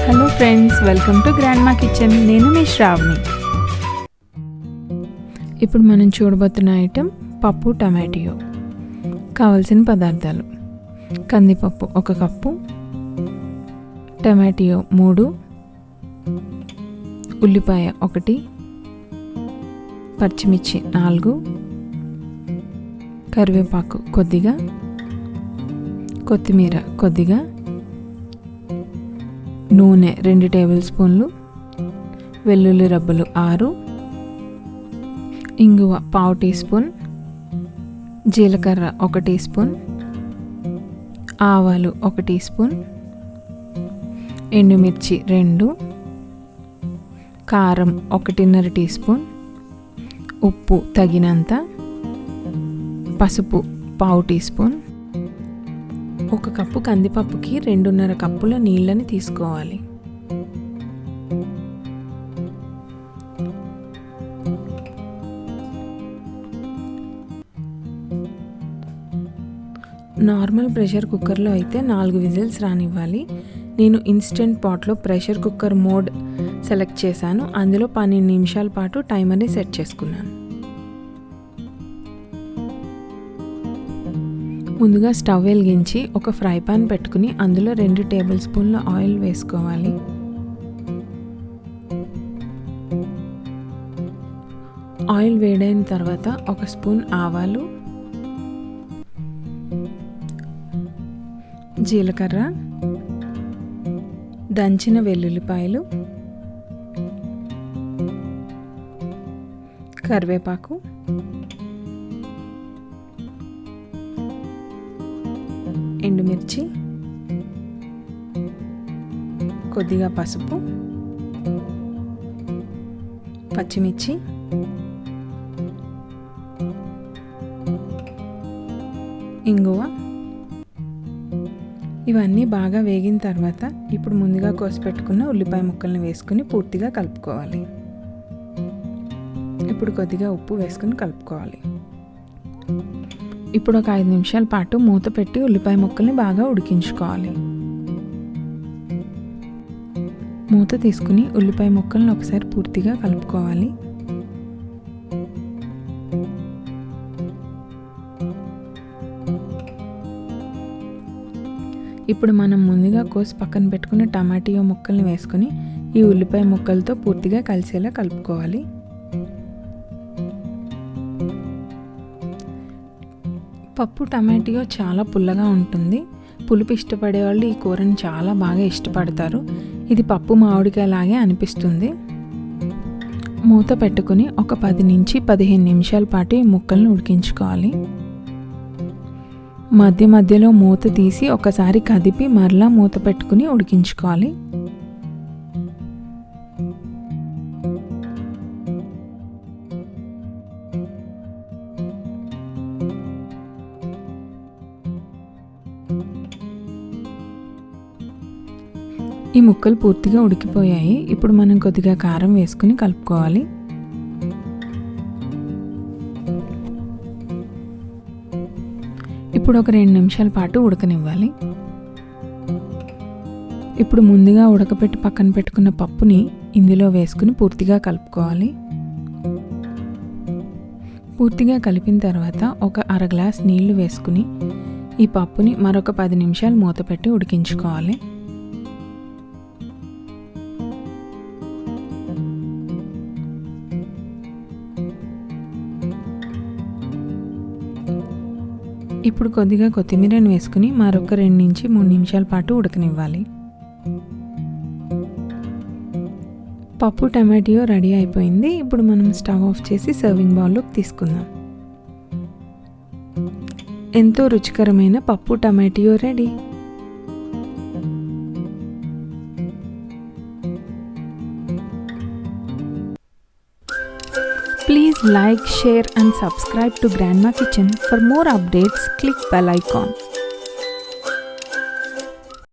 Hello friends, welcome to grandma kitchen. నేను మీ శ్రావణి. ఇప్పుడు మనం చూడబోతున్న ఐటెం పప్పు టమాటియో. కావలసిన పదార్థాలు: కందిపప్పు 1 కప్పు, టమాటియో 3, ఉల్లిపాయ 1, పచ్చిమిర్చి 4, కరివేపాకు కొద్దిగా, కొత్తిమీర కొద్దిగా, నూనె 2 టేబుల్ స్పూన్లు, వెల్లుల్లి రబ్బలు 6, ఇంగువ 1/2 టీ స్పూన్, జీలకర్ర 1 టీ స్పూన్, ఆవాలు 1 టీ స్పూన్, ఎండుమిర్చి 2, కారం 1.5 టీ స్పూన్, ఉప్పు తగినంత, పసుపు 1/2 టీ స్పూన్. 1 కప్పు కందిపప్పుకి 2.5 కప్పుల నీళ్ళని తీసుకోవాలి. నార్మల్ ప్రెషర్ కుక్కర్లో అయితే 4 విజిల్స్ రానివ్వాలి. నేను ఇన్స్టెంట్ పాట్లో ప్రెషర్ కుక్కర్ మోడ్ సెలెక్ట్ చేశాను. అందులో 12 నిమిషాల పాటు టైమర్ని సెట్ చేసుకున్నాను. ముందుగా స్టవ్ వెలిగించి ఒక ఫ్రై పాన్ పెట్టుకుని అందులో 2 టేబుల్ స్పూన్ల ఆయిల్ వేసుకోవాలి. ఆయిల్ వేడైన తర్వాత 1 స్పూన్ ఆవాలు, జీలకర్ర, దంచిన వెల్లుల్లిపాయలు, కరివేపాకు, ఎండుమిర్చి, కొద్దిగా పసుపు, పచ్చిమిర్చి, ఇంగువ. ఇవన్నీ బాగా వేగిన తర్వాత ఇప్పుడు ముందుగా కోసిపెట్టుకున్న ఉల్లిపాయ ముక్కల్ని వేసుకుని పూర్తిగా కలుపుకోవాలి. ఇప్పుడు కొద్దిగా ఉప్పు వేసుకుని కలుపుకోవాలి. ఇప్పుడు ఒక 5 నిమిషాల పాటు మూత పెట్టి ఉల్లిపాయ ముక్కల్ని బాగా ఉడికించుకోవాలి. మూత తీసుకుని ఉల్లిపాయ ముక్కల్ని ఒకసారి పూర్తిగా కలుపుకోవాలి. ఇప్పుడు మనం ముందుగా కోసి పక్కన పెట్టుకున్న టమాటియో ముక్కల్ని వేసుకుని ఈ ఉల్లిపాయ ముక్కలతో పూర్తిగా కలిసేలా కలుపుకోవాలి. పప్పు టమాటియో చాలా పుల్లగా ఉంటుంది. పులుపు ఇష్టపడే వాళ్ళు ఈ కూరని చాలా బాగా ఇష్టపడతారు. ఇది పప్పు మామిడికాయ లాగే అనిపిస్తుంది. మూత పెట్టుకుని ఒక 10 నుంచి 15 నిమిషాల పాటు ఈ ముక్కల్ని ఉడికించుకోవాలి. మధ్య మధ్యలో మూత తీసి ఒకసారి కదిపి మరలా మూత పెట్టుకుని ఉడికించుకోవాలి. ఈ ముక్కలు పూర్తిగా ఉడికిపోయాయి. ఇప్పుడు మనం కొద్దిగా కారం వేసుకుని కలుపుకోవాలి. ఇప్పుడు ఒక 2 నిమిషాల పాటు ఉడకనివ్వాలి. ఇప్పుడు ముందుగా ఉడకపెట్టి పక్కన పెట్టుకున్న పప్పుని ఇందులో వేసుకుని పూర్తిగా కలుపుకోవాలి. పూర్తిగా కలిపిన తర్వాత ఒక 1/2 గ్లాస్ నీళ్లు వేసుకుని ఈ పప్పుని మరొక 10 నిమిషాలు మూత పెట్టి ఉడికించుకోవాలి. ఇప్పుడు కొద్దిగా కొత్తిమీరను వేసుకుని మరొక 2 నుంచి 3 నిమిషాల పాటు ఉడకనివ్వాలి. పప్పు టమాటియో రెడీ అయిపోయింది. ఇప్పుడు మనం స్టవ్ ఆఫ్ చేసి సర్వింగ్ బౌల్లోకి తీసుకుందాం. ఎంతో రుచికరమైన పప్పు టమాటియో ready. Please like, share and subscribe to Grandma Kitchen. For more updates, click bell icon.